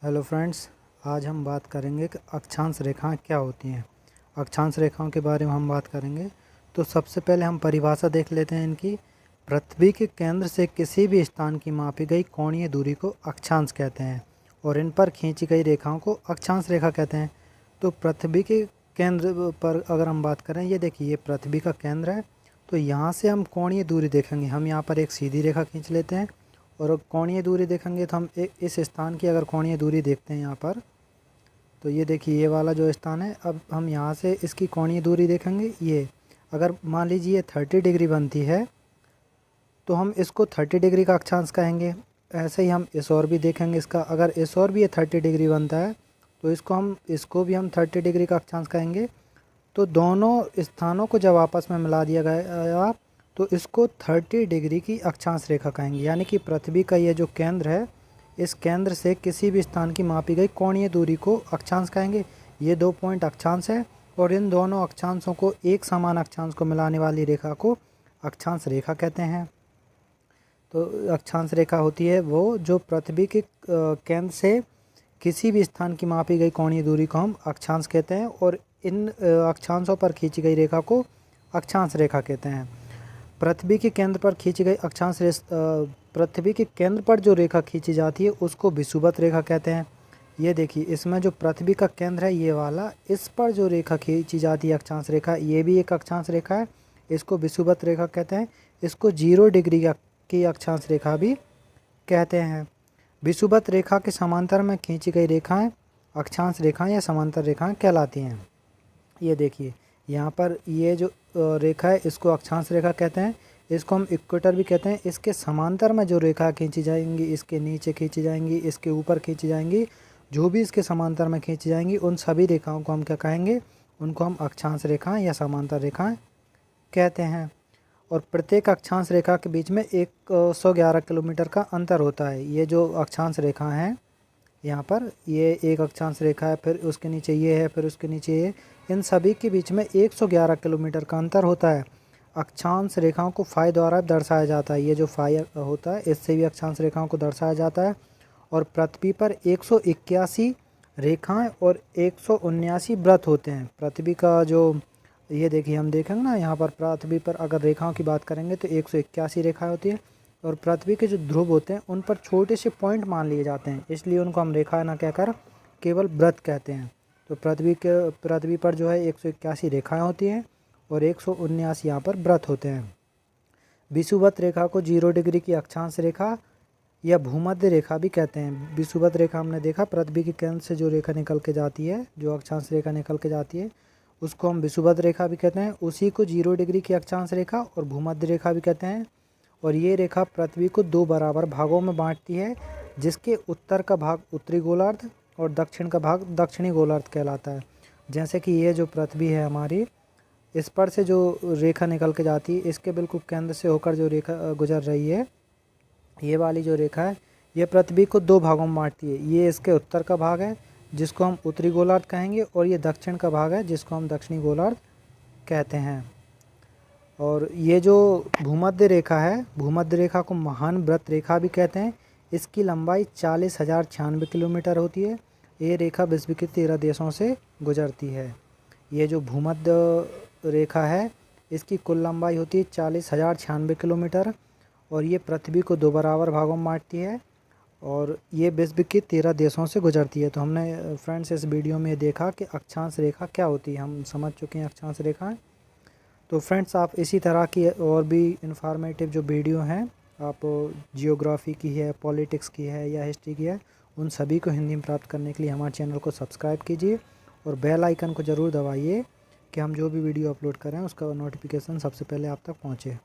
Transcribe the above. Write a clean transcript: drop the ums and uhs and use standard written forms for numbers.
Hello friends, आज हम बात करेंगे कि अक्षांश रेखाएं क्या होती हैं। अक्षांश रेखाओं के बारे में हम बात करेंगे। तो सबसे पहले हम परिभाषा देख लेते हैं इनकी। पृथ्वी के केंद्र से किसी भी स्थान की मापी गई कोणीय दूरी को अक्षांश कहते हैं और इन पर खींची गई रेखाओं को अक्षांश रेखा कहते हैं। तो पृथ्वी के केंद्र पर अगर हम बात करें, ये देखिए ये पृथ्वी का केंद्र है। तो यहाँ से हम कोणीय दूरी देखेंगे। हम यहाँ पर एक सीधी रेखा खींच लेते हैं और कोणीय दूरी देखेंगे तो हम इस स्थान की अगर कोणीय दूरी देखते हैं यहाँ पर, तो ये देखिए ये वाला जो स्थान है। अब हम यहाँ से इसकी कोणीय दूरी देखेंगे। ये अगर मान लीजिए ये 30 डिग्री बनती है तो हम इसको 30 डिग्री का अक्षांश कहेंगे। ऐसे ही हम इस ओर भी देखेंगे इसका, अगर इस ओर भी ये 30 डिग्री बनता है तो इसको भी हम 30 डिग्री का अक्षांश कहेंगे। तो दोनों स्थानों को जब आपस में मिला दिया गया तो इसको 30 डिग्री की अक्षांश रेखा कहेंगे। यानी कि पृथ्वी का ये जो केंद्र है, इस केंद्र से किसी भी स्थान की मापी गई कोणीय दूरी को अक्षांश कहेंगे। ये 2 पॉइंट अक्षांश है और इन दोनों अक्षांशों को एक समान अक्षांश को मिलाने वाली रेखा को अक्षांश रेखा कहते हैं। तो अक्षांश रेखा होती है वो जो पृथ्वी के केंद्र से किसी भी स्थान की मापी गई कोणीय दूरी को हम अक्षांश कहते हैं और इन अक्षांशों पर खींची गई रेखा को अक्षांश रेखा कहते हैं। पृथ्वी के केंद्र पर खींची गई पृथ्वी के केंद्र पर जो रेखा खींची जाती है उसको विषुवत रेखा कहते हैं। ये देखिए इसमें जो पृथ्वी का केंद्र है ये वाला, इस पर जो रेखा खींची जाती है अक्षांश रेखा, ये भी एक अक्षांश रेखा है। इसको विषुवत रेखा कहते हैं। इसको 0 डिग्री की अक्षांश रेखा भी कहते हैं। विषुवत रेखा के समांतर में खींची गई रेखाएं अक्षांश रेखाएं या समांतर रेखाएं कहलाती हैं। ये देखिए यहाँ पर ये जो रेखा है इसको अक्षांश रेखा कहते हैं। इसको हम इक्वेटर भी कहते हैं। इसके समांतर में जो रेखा खींची जाएंगी, इसके नीचे खींची जाएंगी, इसके ऊपर खींची जाएंगी, जो भी इसके समांतर में खींची जाएंगी उन सभी रेखाओं को हम क्या कहेंगे, उनको हम अक्षांश रेखाएं या समांतर रेखाएं कहते हैं। और प्रत्येक अक्षांश रेखा के बीच में 111 किलोमीटर का अंतर होता है। ये जो अक्षांश रेखा हैं यहाँ पर, ये एक अक्षांश रेखा है, फिर उसके नीचे ये है, फिर उसके नीचे ये, इन सभी के बीच में 111 किलोमीटर का अंतर होता है। अक्षांश रेखाओं को फाई द्वारा दर्शाया जाता है। ये जो फाई होता है इससे भी अक्षांश रेखाओं को दर्शाया जाता है। और पृथ्वी पर 181 रेखाएं और 179 वृत्त होते हैं। पृथ्वी का जो ये देखिए हम देखेंगे ना, यहाँ पर पृथ्वी पर अगर रेखाओं की बात करेंगे तो 181 रेखाएं होती है और पृथ्वी के जो ध्रुव होते हैं उन पर छोटे से पॉइंट मान लिए जाते हैं, इसलिए उनको हम रेखा ना कहकर केवल वृत्त कहते हैं। तो पृथ्वी पर जो है 181 रेखाएं होती हैं और 179 यहाँ पर वृत्त होते हैं। विषुवत रेखा को 0 डिग्री की अक्षांश रेखा या भूमध्य रेखा भी कहते हैं। विषुवत रेखा हमने देखा, पृथ्वी के केंद्र से जो रेखा निकल के जाती है, जो अक्षांश रेखा निकल के जाती है उसको हम विषुवत रेखा भी कहते हैं। उसी को 0 डिग्री की अक्षांश रेखा और भूमध्य रेखा भी कहते हैं। और ये रेखा पृथ्वी को 2 बराबर भागों में बांटती है, जिसके उत्तर का भाग उत्तरी गोलार्ध और दक्षिण का भाग दक्षिणी गोलार्ध कहलाता है। जैसे कि ये जो पृथ्वी है हमारी, इस पर से जो रेखा निकल के जाती है, इसके बिल्कुल केंद्र से होकर जो रेखा गुजर रही है, ये वाली जो रेखा है, ये पृथ्वी को 2 भागों में बांटती है। ये इसके उत्तर का भाग है जिसको हम उत्तरी गोलार्ध कहेंगे और ये दक्षिण का भाग है जिसको हम दक्षिणी गोलार्ध कहते हैं। और ये जो भूमध्य रेखा है, भूमध्य रेखा को महान व्रत रेखा भी कहते हैं। इसकी लंबाई 40,096 किलोमीटर होती है। ये रेखा विश्व के 13 देशों से गुजरती है। ये जो भूमध्य रेखा है इसकी कुल लंबाई होती है 40,096 किलोमीटर और ये पृथ्वी को 2 बराबर भागों में बांटती है और ये विश्व के 13 देशों से गुजरती है। तो हमने फ्रेंड्स इस वीडियो में देखा कि अक्षांश रेखा क्या होती है, हम समझ चुके हैं अक्षांश रेखाएं। तो फ्रेंड्स आप इसी तरह की और भी इन्फॉर्मेटिव जो वीडियो हैं, आप जियोग्राफी की है, पॉलिटिक्स की है या हिस्ट्री की है, उन सभी को हिंदी में प्राप्त करने के लिए हमारे चैनल को सब्सक्राइब कीजिए और बेल आइकन को ज़रूर दबाइए कि हम जो भी वीडियो अपलोड करें उसका नोटिफिकेशन सबसे पहले आप तक पहुँचे।